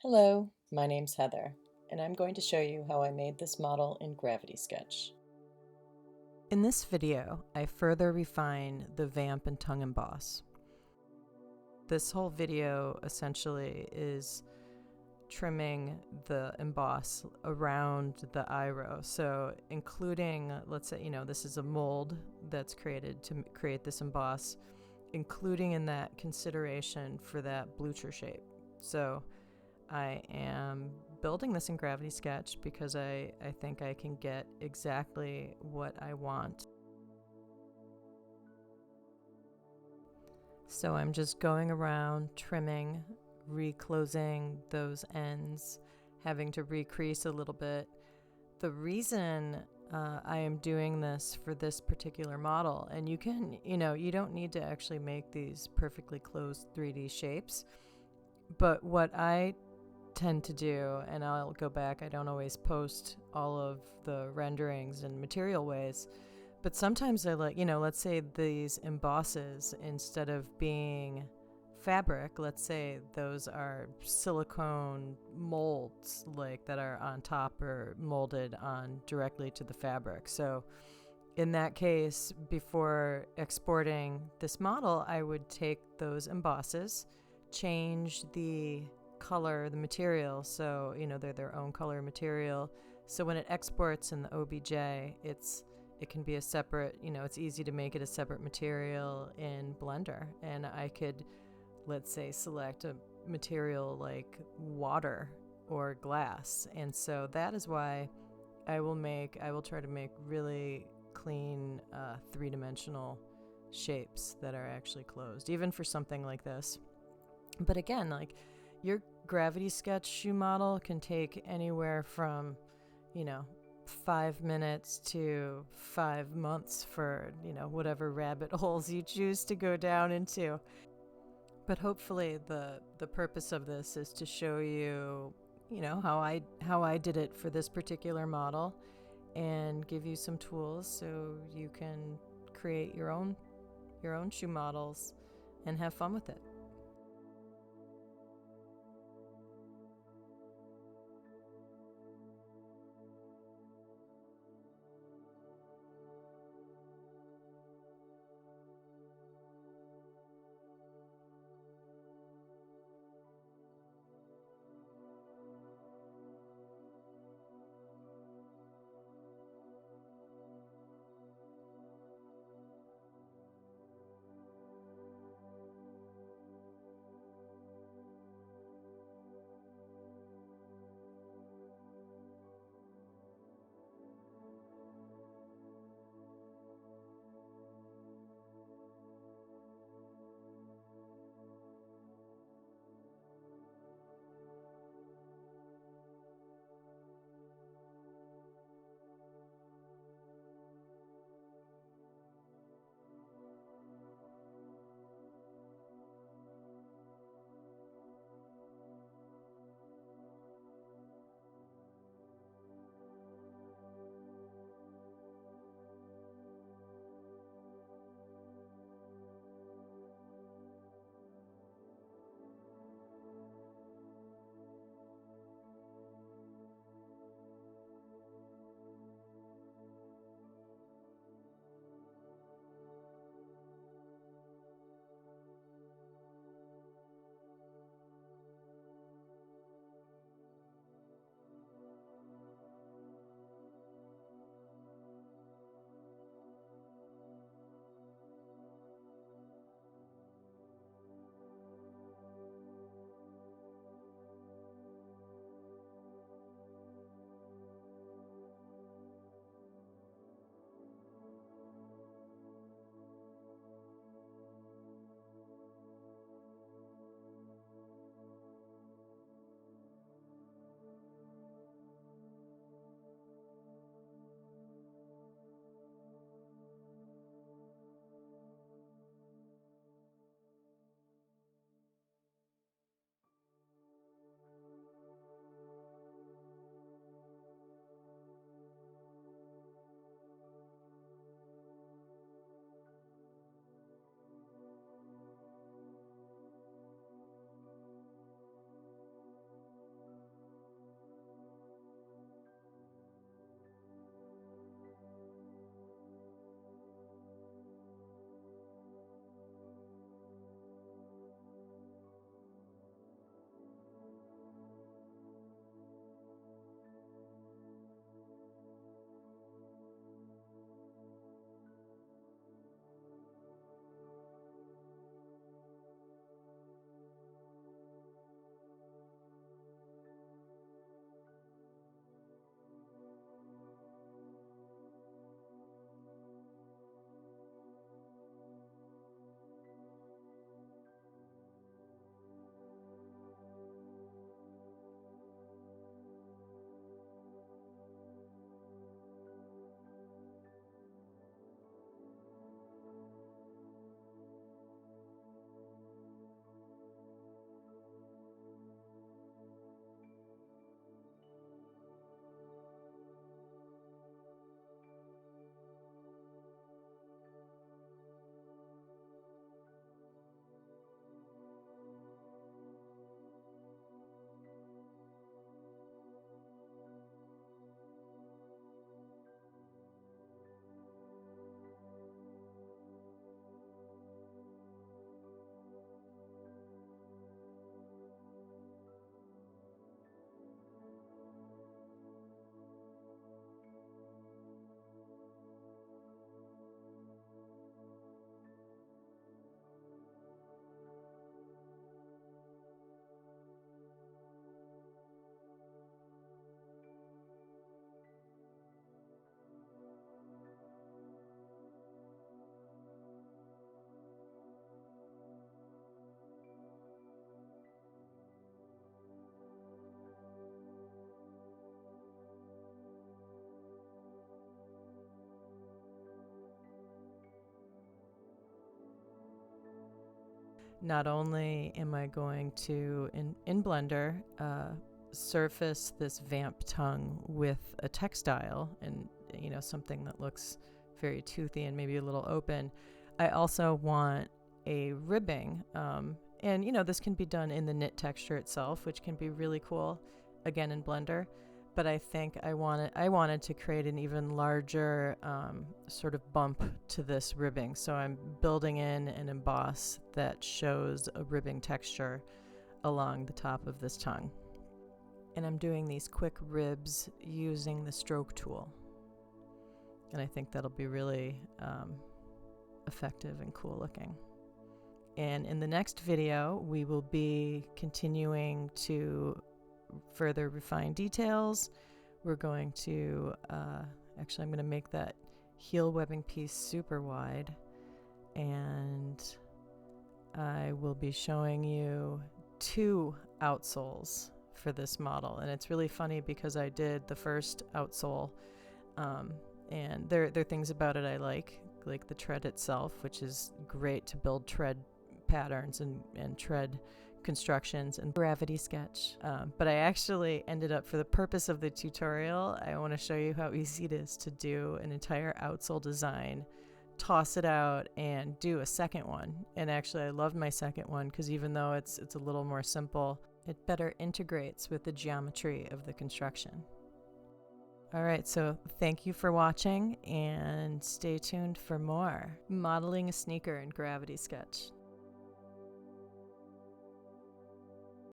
Hello, my name's Heather, and I'm going to show you how I made this model in Gravity Sketch. In this video, I further refine the vamp and tongue emboss. This whole video essentially is trimming the emboss around the eye row. So including, let's say, this is a mold that's created to create this emboss, including in that consideration for that blucher shape. So I am building this in Gravity Sketch because I think I can get exactly what I want. So I'm just going around trimming, reclosing those ends, having to recrease a little bit. The reason I am doing this for this particular model, and you don't need to actually make these perfectly closed 3D shapes, but what I tend to do, and I'll go back, I don't always post all of the renderings in material ways, but sometimes I let's say these embosses, instead of being fabric, let's say those are silicone molds like that are on top or molded on directly to the fabric. So in that case, before exporting this model, I would take those embosses, change the color, the material, so they're their own color material. So when it exports in the OBJ, it can be a separate, it's easy to make it a separate material in Blender. And I could, let's say, select a material like water or glass. And so that is why I will try to make really clean three-dimensional shapes that are actually closed, even for something like this. But again, like, your Gravity Sketch shoe model can take anywhere from 5 minutes to 5 months for whatever rabbit holes you choose to go down into. But hopefully the purpose of this is to show you how I did it for this particular model, and give you some tools so you can create your own shoe models and have fun with it. not only am I going to, in Blender, surface this vamp tongue with a textile and, you know, something that looks very toothy and maybe a little open, I also want a ribbing. And, you know, this can be done in the knit texture itself, which can be really cool, again, in Blender. But I think I wanted to create an even larger sort of bump to this ribbing. So I'm building in an emboss that shows a ribbing texture along the top of this tongue. And I'm doing these quick ribs using the stroke tool. And I think that'll be really effective and cool looking. And in the next video, we will be continuing to further refine details. We're going to, actually I'm going to make that heel webbing piece super wide, and I will be showing you 2 outsoles for this model. And it's really funny because I did the first outsole, and there are things about it I like the tread itself, which is great to build tread patterns and tread constructions and gravity sketch. But I actually ended up, for the purpose of the tutorial, I want to show you how easy it is to do an entire outsole design, toss it out, and do a second one. And actually I loved my second one because even though it's a little more simple, it better integrates with the geometry of the construction. All right, so thank you for watching, and stay tuned for more modeling a sneaker in Gravity Sketch.